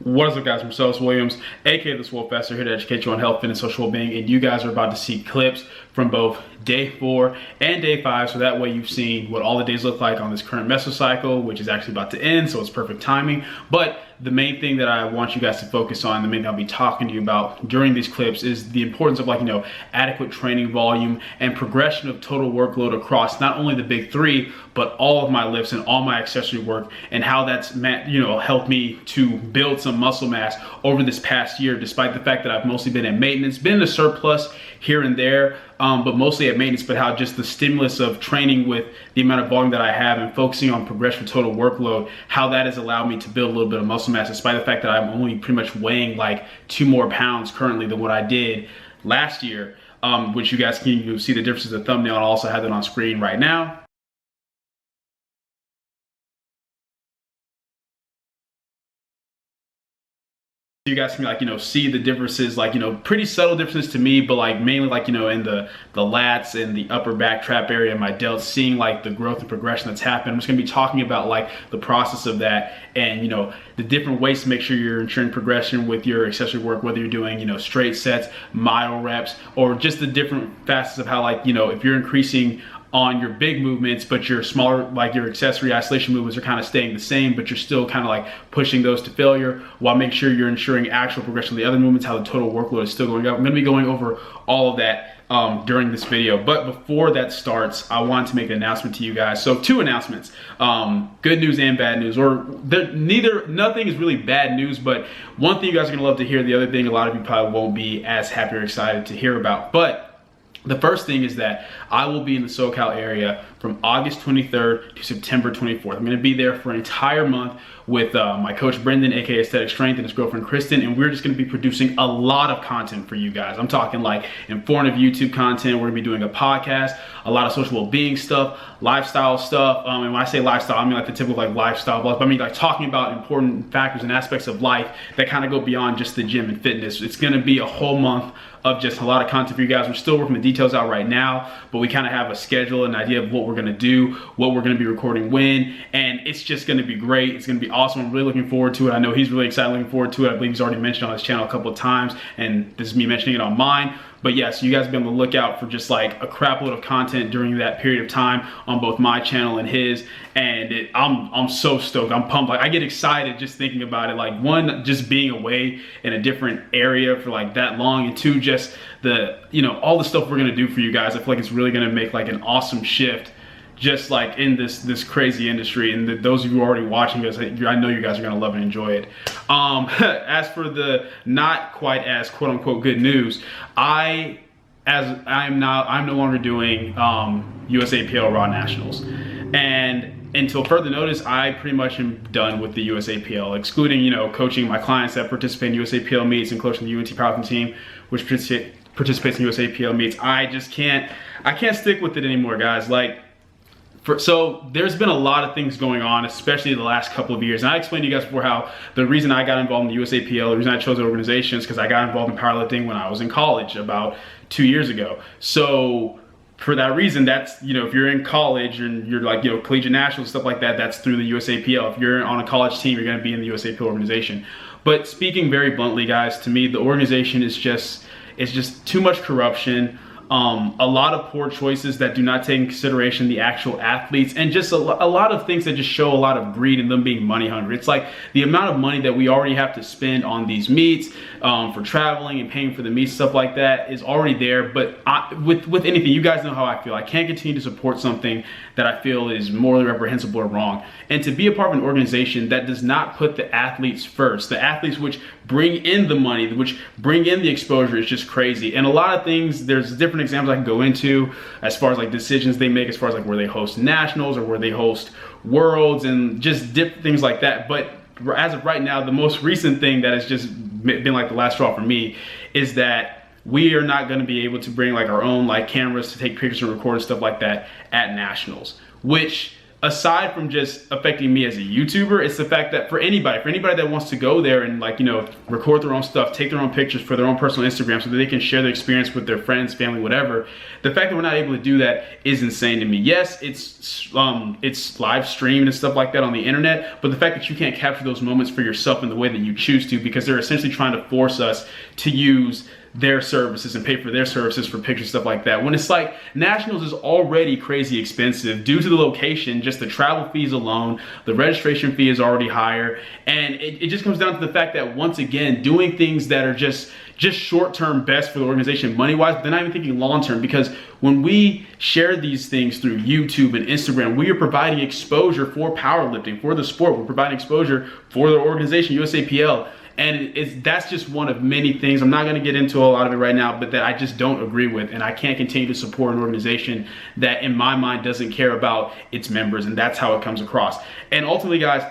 What is up, guys? I'm Sos Williams, aka TheSwolefessor, here to educate you on health, fitness, social well-being, and you guys are about to see clips from both day 4 and day 5, so that way you've seen what all the days look like on this current mesocycle, which is actually about to end, so it's perfect timing. But the main thing that I want you guys to focus on, the main thing I'll be talking to you about during these clips, is the importance of adequate training volume and progression of total workload across not only the big 3, but all of my lifts and all my accessory work, and how that's helped me to build some muscle mass over this past year, despite the fact that I've mostly been at maintenance, been in a surplus here and there, but mostly at maintenance, but how just the stimulus of training with the amount of volume that I have and focusing on progression total workload, how that has allowed me to build a little bit of muscle mass, despite the fact that I'm only pretty much weighing like 2 more pounds currently than what I did last year, which you guys can see the difference in the thumbnail. I also have that on screen right now. You guys can see the differences, pretty subtle differences to me, but mainly in the lats and the upper back trap area of my delts, seeing the growth and progression that's happened. I'm just gonna be talking about the process of that, and the different ways to make sure you're ensuring progression with your accessory work, whether you're doing straight sets, myo reps, or just the different facets of how if you're increasing on your big movements, but your smaller, your accessory isolation movements are kind of staying the same, but you're still kind of pushing those to failure, while make sure you're ensuring actual progression of the other movements, how the total workload is still going up. I'm gonna be going over all of that during this video. But before that starts, I want to make an announcement to you guys. So 2 announcements, good news and bad news, or nothing is really bad news, but one thing you guys are gonna love to hear, the other thing a lot of you probably won't be as happy or excited to hear about. But the first thing is that I will be in the SoCal area from August 23rd to September 24th. I'm gonna be there for an entire month with my coach Brendan, aka Aesthetic Strength, and his girlfriend Kristen, and we're just gonna be producing a lot of content for you guys. I'm talking informative YouTube content. We're gonna be doing a podcast, a lot of social well-being stuff, lifestyle stuff, and when I say lifestyle, I mean the typical lifestyle, but I mean talking about important factors and aspects of life that kind of go beyond just the gym and fitness. It's gonna be a whole month of just a lot of content for you guys. We're still working the details out right now, but we kind of have a schedule and idea of what we're gonna do, what we're gonna be recording when, and it's just gonna be great. It's gonna be awesome. I'm really looking forward to it. I know he's really excited, looking forward to it. I believe he's already mentioned on his channel a couple of times, and this is me mentioning it on mine. But yeah, so you guys be on the lookout for just a crap load of content during that period of time on both my channel and his. And I'm so stoked. I'm pumped. I get excited just thinking about it. One, just being away in a different area for that long, and 2, just the all the stuff we're gonna do for you guys. I feel like it's really gonna make an awesome shift, just in this crazy industry. And those of you who are already watching us, I know you guys are gonna love and enjoy it. As for the not quite as quote-unquote good news, I'm no longer doing USAPL Raw Nationals, and until further notice, I pretty much am done with the USAPL, excluding coaching my clients that participate in USAPL meets and coaching the UNT powerlifting team, which participates in USAPL meets. I can't stick with it anymore, guys. So there's been a lot of things going on, especially the last couple of years. And I explained to you guys before how the reason I got involved in the USAPL, the reason I chose the organization, is because I got involved in powerlifting when I was in college about 2 years ago. So for that reason, that's, if you're in college and you're collegiate nationals, stuff like that, that's through the USAPL. If you're on a college team, you're gonna be in the USAPL organization. But speaking very bluntly, guys, to me, the organization is just too much corruption. A lot of poor choices that do not take into consideration the actual athletes, and just a lot of things that just show a lot of greed and them being money hungry. It's the amount of money that we already have to spend on these meets, for traveling and paying for the meets, stuff like that is already there. But with anything, you guys know how I feel. I can't continue to support something that I feel is morally reprehensible or wrong. And to be a part of an organization that does not put the athletes first, the athletes which bring in the money, which bring in the exposure, is just crazy. And a lot of things, there's different examples I can go into as far as decisions they make, as far as where they host nationals or where they host worlds, and just different things like that. But as of right now, the most recent thing that has just been the last straw for me is that we are not going to be able to bring our own cameras to take pictures and record and stuff like that at nationals, which aside from just affecting me as a YouTuber, it's the fact that for anybody that wants to go there and like, you know, record their own stuff, take their own pictures for their own personal Instagram so that they can share their experience with their friends, family, whatever. The fact that we're not able to do that is insane to me. Yes, it's live streamed and stuff like that on the internet, but the fact that you can't capture those moments for yourself in the way that you choose to, because they're essentially trying to force us to use their services and pay for their services for pictures, stuff like that. When it's like, Nationals is already crazy expensive due to the location, just the travel fees alone, the registration fee is already higher. And it just comes down to the fact that, once again, doing things that are just short-term best for the organization money-wise, but they're not even thinking long-term, because when we share these things through YouTube and Instagram, we are providing exposure for powerlifting, for the sport. We're providing exposure for the organization, USAPL. And that's just one of many things. I'm not going to get into a lot of it right now, but that I just don't agree with. And I can't continue to support an organization that, in my mind, doesn't care about its members. And that's how it comes across. And ultimately, guys,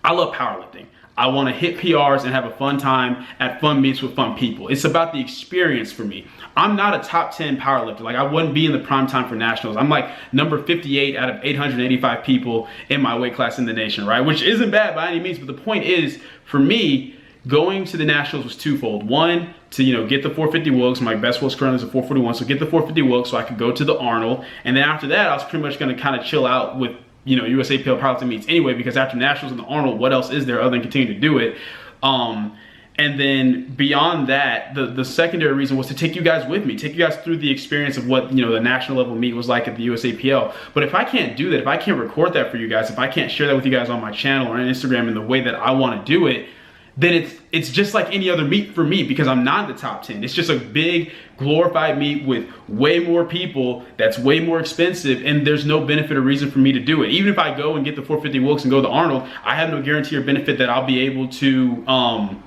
I love powerlifting. I want to hit PRs and have a fun time at fun meets with fun people. It's about the experience for me. I'm not a top 10 powerlifter. Like, I wouldn't be in the prime time for Nationals. I'm like number 58 out of 885 people in my weight class in the nation, right? Which isn't bad by any means. But the point is, for me, going to the Nationals was twofold. One, to, you know, get the 450 Wilks. My best Wilks currently is a 441, so get the 450 Wilks so I could go to the Arnold. And then after that, I was pretty much going to kind of chill out with, you know, USAPL powerlifting meets anyway, because after Nationals and the Arnold, what else is there other than continue to do it? And then beyond that, the secondary reason was to take you guys with me, take you guys through the experience of what, you know, the national level meet was like at the USAPL. But if I can't do that, if I can't record that for you guys, if I can't share that with you guys on my channel or on Instagram in the way that I want to do it, then it's just like any other meet for me, because I'm not in the top 10. It's just a big glorified meet with way more people that's way more expensive, and there's no benefit or reason for me to do it. Even if I go and get the 450 Wilks and go to Arnold, I have no guarantee or benefit that I'll be able to,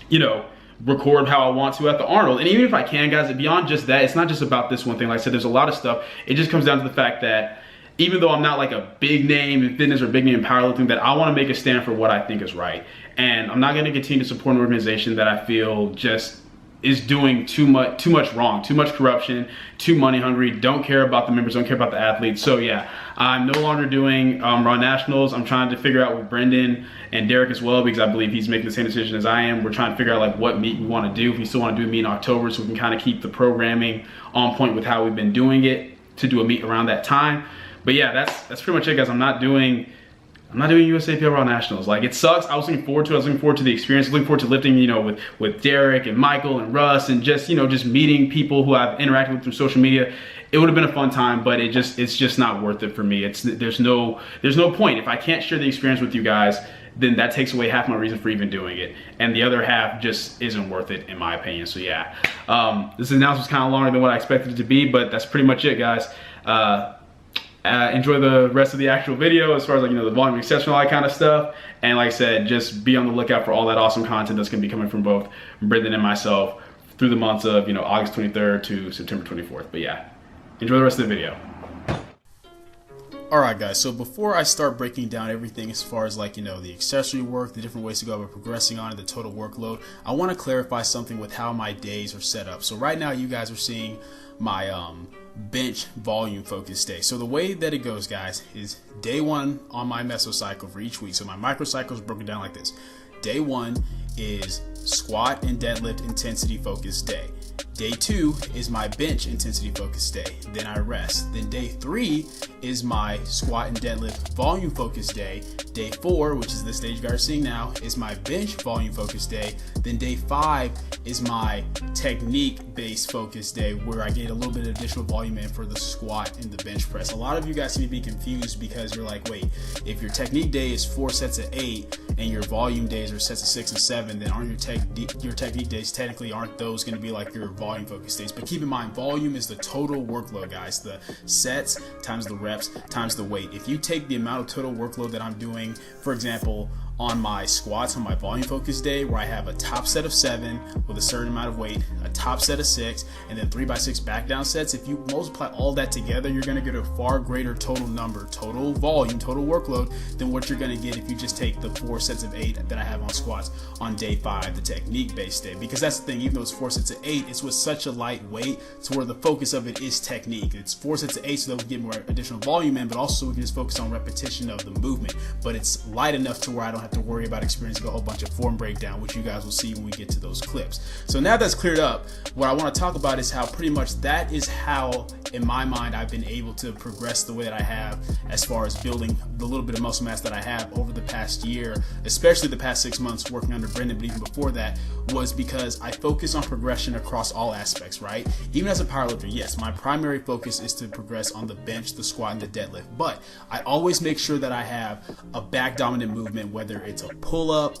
you know, record how I want to at the Arnold. And even if I can, guys, beyond just that, it's not just about this one thing. Like I said, there's a lot of stuff. It just comes down to the fact that even though I'm not like a big name in fitness or big name in powerlifting, that I want to make a stand for what I think is right. And I'm not going to continue to support an organization that I feel just is doing too much wrong, too much corruption, too money hungry, don't care about the members, don't care about the athletes. So yeah, I'm no longer doing Raw Nationals. I'm trying to figure out with Brendan and Derek as well, because I believe he's making the same decision as I am. We're trying to figure out like what meet we want to do. If we still want to do a meet in October, so we can kind of keep the programming on point with how we've been doing it, to do a meet around that time. But yeah, that's pretty much it, guys. I'm not doing USAPL Raw Nationals. Like, it sucks. I was looking forward to it. I was looking forward to the experience. Looking forward to lifting, you know, with Derek and Michael and Russ, and just, you know, just meeting people who I've interacted with through social media. It would have been a fun time, but it's just not worth it for me. There's no point. If I can't share the experience with you guys, then that takes away half my reason for even doing it. And the other half just isn't worth it, in my opinion. So yeah, this announcement's kind of longer than what I expected it to be, but that's pretty much it, guys. Enjoy the rest of the actual video, as far as like, you know, the volume, accessory, all that kind of stuff. And like I said, just be on the lookout for all that awesome content that's gonna be coming from both Brendan and myself through the months of, you know, August 23rd to September 24th. But yeah, enjoy the rest of the video. Alright guys, so before I start breaking down everything as far as like, you know, the accessory work, the different ways to go about progressing on it, the total workload, I want to clarify something with how my days are set up. So right now you guys are seeing my bench volume focus day. So the way that it goes, guys, is day one on my mesocycle for each week. So my microcycle is broken down like this. Day one is squat and deadlift intensity focus day. Day two is my bench intensity focus day. Then I rest. Then day three is my squat and deadlift volume focus day. Day four, which is the stage you guys are seeing now, is my bench volume focus day. Then day five is my technique based focus day, where I get a little bit of additional volume in for the squat and the bench press. A lot of you guys seem to be confused because you're like, wait, if your technique day is 4 sets of 8 and your volume days are sets of 6 and 7, then aren't your technique days, technically aren't those going to be like your volume focus days? But keep in mind, volume is the total workload, guys. The sets times the reps times the weight. If you take the amount of total workload that I'm doing, for example, on my squats on my volume focus day, where I have a top set of 7 with a certain amount of weight, a top set of 6, and then 3x6 back down sets. If you multiply all that together, you're going to get a far greater total number, total volume, total workload than what you're going to get if you just take the 4 sets of 8 that I have on squats on day 5, the technique based day. Because that's the thing, even though it's 4 sets of 8, it's with such a light weight to where the focus of it is technique. It's 4 sets of 8 so that we get more additional volume in, but also we can just focus on repetition of the movement. But it's light enough to where I don't have to worry about experiencing a whole bunch of form breakdown, which you guys will see when we get to those clips. So now that's cleared up, what I want to talk about is how pretty much that is how, in my mind, I've been able to progress the way that I have as far as building the little bit of muscle mass that I have over the past year, especially the past 6 months working under Brendan, but even before that, was because I focus on progression across all aspects, right? Even as a powerlifter, yes, my primary focus is to progress on the bench, the squat, and the deadlift, but I always make sure that I have a back dominant movement, whether it's a pull-up,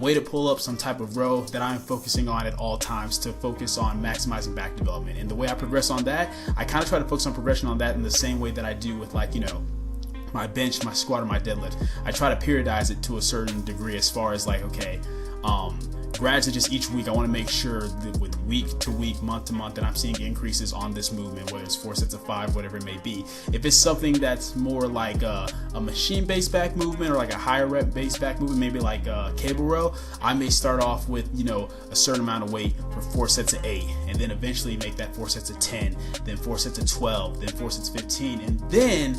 weighted pull-up, some type of row that I'm focusing on at all times to focus on maximizing back development. And the way I progress on that, I kind of try to focus on progression on that in the same way that I do with, like, you know, my bench, my squat, or my deadlift. I try to periodize it to a certain degree as far as like, okay, gradually just each week I want to make sure that with week to week, month to month, that I'm seeing increases on this movement, whether it's 4 sets of 5, whatever it may be. If it's something that's more like a machine-based back movement or like a higher rep-based back movement, maybe like a cable row, I may start off with, you know, a certain amount of weight for 4 sets of 8, and then eventually make that 4 sets of 10, then 4 sets of 12, then 4 sets of 15, and then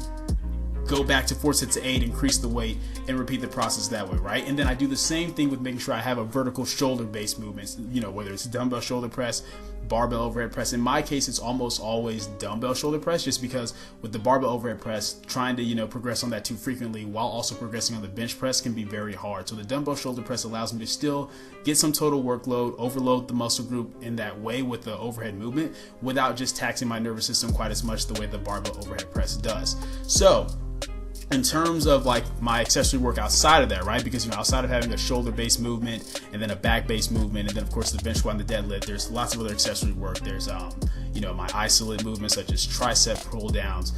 go back to 4 sets of 8, increase the weight, and repeat the process that way, right? And then I do the same thing with making sure I have a vertical shoulder-based movements, you know, whether it's dumbbell shoulder press, barbell overhead press. In my case, it's almost always dumbbell shoulder press, just because with the barbell overhead press, trying to, you know, progress on that too frequently while also progressing on the bench press can be very hard. So the dumbbell shoulder press allows me to still get some total workload, overload the muscle group in that way with the overhead movement without just taxing my nervous system quite as much the way the barbell overhead press does. So in terms of like my accessory work outside of that, right? Because, you know, outside of having a shoulder-based movement and then a back-based movement, and then of course the bench squat and the deadlift, there's lots of other accessory work. There's, you know, my isolate movements such as tricep pull downs,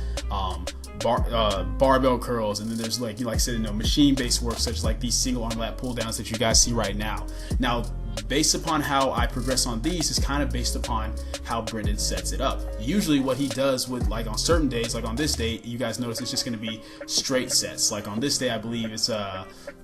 barbell curls, and then there's like, you know, like I said, you know, machine-based work such as like these single arm lat pull downs that you guys see right now. Now, based upon how I progress on these is kind of based upon how Brendan sets it up. Usually what he does with, like on certain days, like on this day, you guys notice it's just going to be straight sets. Like on this day, I believe it's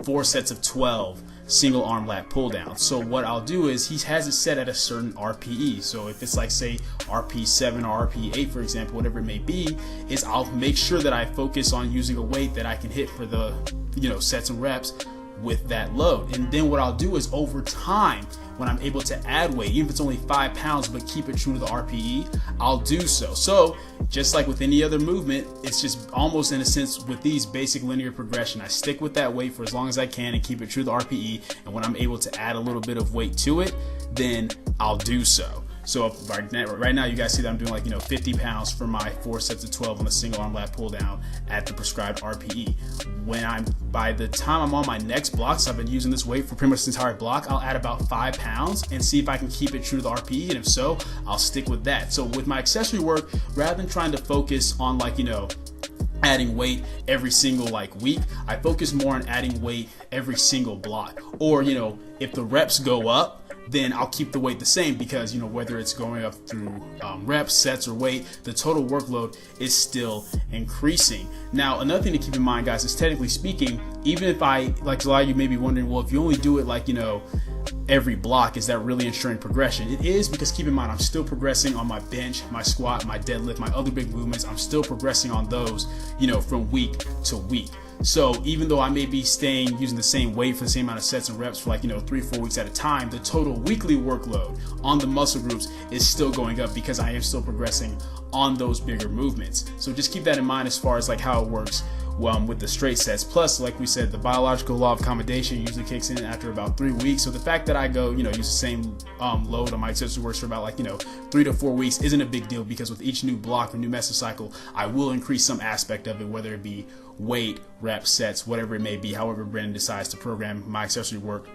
4 sets of 12 single arm lat pull downs. So what I'll do is he has it set at a certain RPE. So if it's like, say, RP7 or RP8, for example, whatever it may be, is I'll make sure that I focus on using a weight that I can hit for the, you know, sets and reps with that load. And then what I'll do is over time, when I'm able to add weight, even if it's only 5 pounds, but keep it true to the RPE, I'll do so. So just like with any other movement, it's just almost in a sense with these basic linear progression, I stick with that weight for as long as I can and keep it true to the RPE. And when I'm able to add a little bit of weight to it, then I'll do so. So right now you guys see that I'm doing like, you know, 50 pounds for my 4 sets of 12 on a single arm lat pull down at the prescribed RPE. By the time I'm on my next block, so I've been using this weight for pretty much this entire block, I'll add about 5 pounds and see if I can keep it true to the RPE, and if so, I'll stick with that. So with my accessory work, rather than trying to focus on like, you know, adding weight every single like week, I focus more on adding weight every single block. Or, you know, if the reps go up, then I'll keep the weight the same, because, you know, whether it's going up through reps, sets, or weight, the total workload is still increasing. Now, another thing to keep in mind, guys, is technically speaking, even if like a lot of you may be wondering, well, if you only do it like, you know, every block, is that really ensuring progression? It is, because keep in mind, I'm still progressing on my bench, my squat, my deadlift, my other big movements. I'm still progressing on those, you know, from week to week. So even though I may be using the same weight for the same amount of sets and reps for like, you know, 3-4 weeks at a time, the total weekly workload on the muscle groups is still going up because I am still progressing on those bigger movements. So just keep that in mind as far as like how it works with the straight sets. Plus, like we said, the biological law of accommodation usually kicks in after about 3 weeks. So the fact that I go, you know, use the same load on my accessory works for about like, you know, 3 to 4 weeks isn't a big deal, because with each new block or new mesocycle, I will increase some aspect of it, whether it be weight, reps, sets, whatever it may be, however Brendan decides to program my accessory work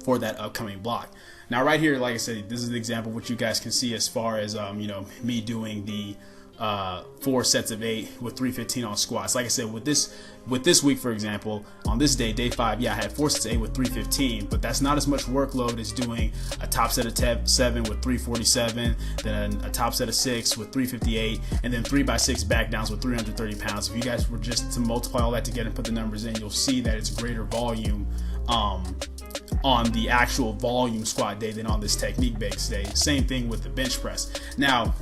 for that upcoming block. Now right here, like I said, this is an example of what you guys can see as far as, you know, me doing the 4 sets of 8 with 315 on squats. Like I said, with this week, for example, on this day, day 5, yeah, I had 4 sets of 8 with 315, but that's not as much workload as doing a top set of 7 with 347, then a top set of 6 with 358, and then 3x6 back downs with 330 pounds. If you guys were just to multiply all that together and put the numbers in, you'll see that it's greater volume on the actual volume squat day than on this technique based day. Same thing with the bench press. Now,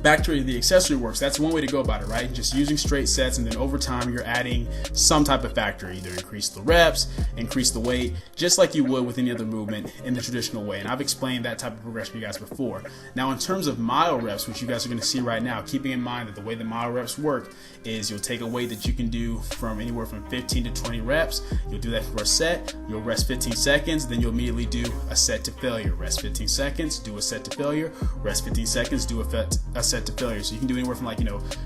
back to the accessory works. That's one way to go about it, right? Just using straight sets, and then over time you're adding some type of factor, either increase the reps, increase the weight, just like you would with any other movement in the traditional way. And I've explained that type of progression to you guys before. Now, in terms of mile reps, which you guys are going to see right now, keeping in mind that the way the mile reps work is you'll take a weight that you can do from anywhere from 15 to 20 reps. You'll do that for a set. You'll rest 15 seconds. Then you'll immediately do a set to failure. Rest 15 seconds, do a set to failure. Rest 15 seconds, do a set to failure. So you can do anywhere from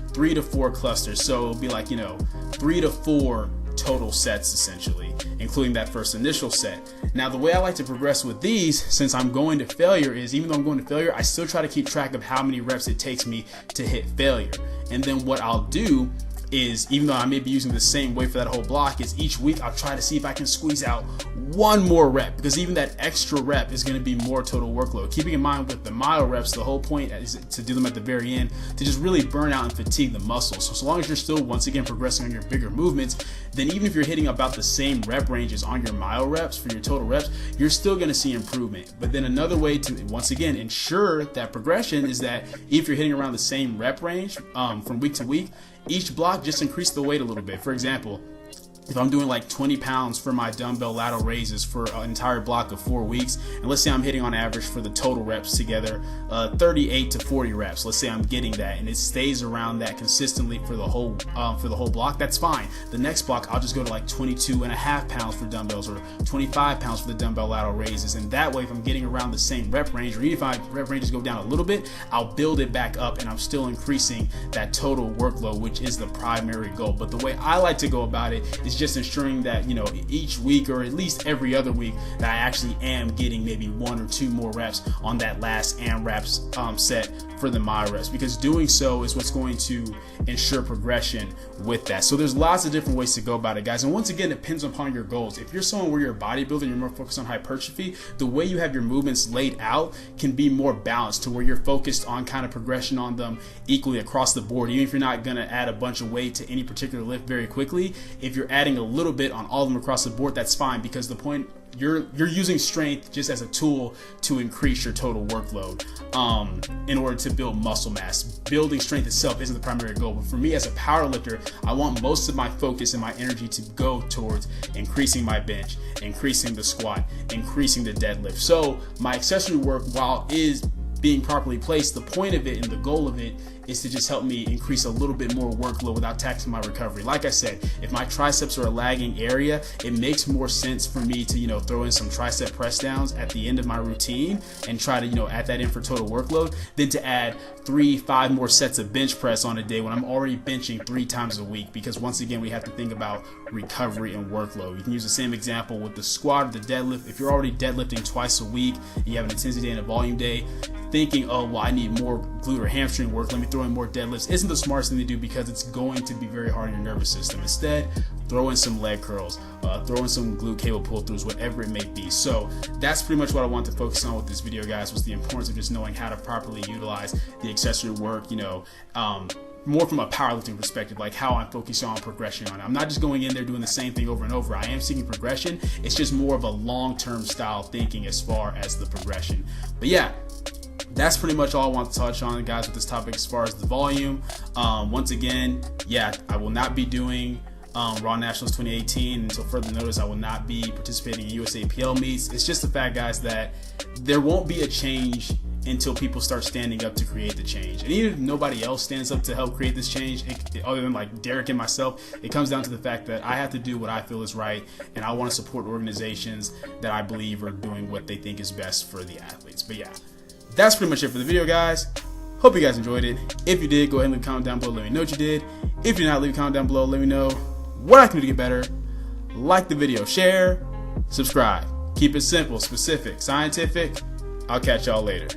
3 to 4 clusters. So it'll be 3 to 4 total sets essentially, including that first initial set. Now, the way I like to progress with these, since I'm going to failure, is even though I'm going to failure, I still try to keep track of how many reps it takes me to hit failure. And then what I'll do is, even though I may be using the same weight for that whole block, is each week I'll try to see if I can squeeze out one more rep, because even that extra rep is going to be more total workload. Keeping in mind with the mile reps, the whole point is to do them at the very end to just really burn out and fatigue the muscles. So long as you're still, once again, progressing on your bigger movements, then even if you're hitting about the same rep ranges on your mile reps for your total reps, you're still going to see improvement. But then another way to, once again, ensure that progression is that if you're hitting around the same rep range from week to week, each block just increase the weight a little bit. For example, if I'm doing 20 pounds for my dumbbell lateral raises for an entire block of 4 weeks, and let's say I'm hitting on average for the total reps together 38 to 40 reps, let's say I'm getting that, and it stays around that consistently for the whole block, that's fine. The next block I'll just go to 22 and a half pounds for dumbbells, or 25 pounds for the dumbbell lateral raises, and that way if I'm getting around the same rep range, or even if my rep ranges go down a little bit, I'll build it back up and I'm still increasing that total workload, which is the primary goal. But the way I like to go about it is just ensuring that each week, or at least every other week, that I actually am getting maybe 1 or 2 more reps on that last AMRAP set for the mile reps, because doing so is what's going to ensure progression with that. So there's lots of different ways to go about it, guys, and once again, it depends upon your goals. If you're someone where you're a bodybuilder, you're more focused on hypertrophy, the way you have your movements laid out can be more balanced, to where you're focused on kind of progression on them equally across the board. Even if you're not going to add a bunch of weight to any particular lift very quickly, if you're adding a little bit on all of them across the board, that's fine, because the point, you're using strength just as a tool to increase your total workload in order to build muscle mass. Building strength itself isn't the primary goal, but for me as a power lifter, I want most of my focus and my energy to go towards increasing my bench, increasing the squat, increasing the deadlift. So my accessory work, while is being properly placed, the point of it and the goal of it is to just help me increase a little bit more workload without taxing my recovery. Like I said, if my triceps are a lagging area, it makes more sense for me to throw in some tricep press downs at the end of my routine and try to add that in for total workload, than to add 3-5 more sets of bench press on a day when I'm already benching 3 times a week. Because once again, we have to think about recovery and workload. You can use the same example with the squat or the deadlift. If you're already deadlifting twice a week and you have an intensity day and a volume day, thinking, oh well, I need more glute or hamstring work, let me throw in more deadlifts, isn't the smartest thing to do, because it's going to be very hard on your nervous system. Instead, throw in some leg curls, throw in some glute cable pull throughs, whatever it may be. So that's pretty much what I want to focus on with this video, guys, was the importance of just knowing how to properly utilize the accessory work, more from a powerlifting perspective, like how I'm focusing on progression on it. I'm not just going in there doing the same thing over and over. I am seeking progression. It's just more of a long-term style thinking as far as the progression. But yeah, that's pretty much all I want to touch on, guys, with this topic as far as the volume. Once again, yeah, I will not be doing Raw Nationals 2018 until further notice. I will not be participating in USAPL meets. It's just the fact, guys, that there won't be a change until people start standing up to create the change. And even if nobody else stands up to help create this change, other than like Derek and myself, it comes down to the fact that I have to do what I feel is right, and I want to support organizations that I believe are doing what they think is best for the athletes. But yeah, that's pretty much it for the video, guys. Hope you guys enjoyed it. If you did, go ahead and leave a comment down below. Let me know what you did. If you're not, leave a comment down below. Let me know what I can do to get better. Like the video, share, subscribe. Keep it simple, specific, scientific. I'll catch y'all later.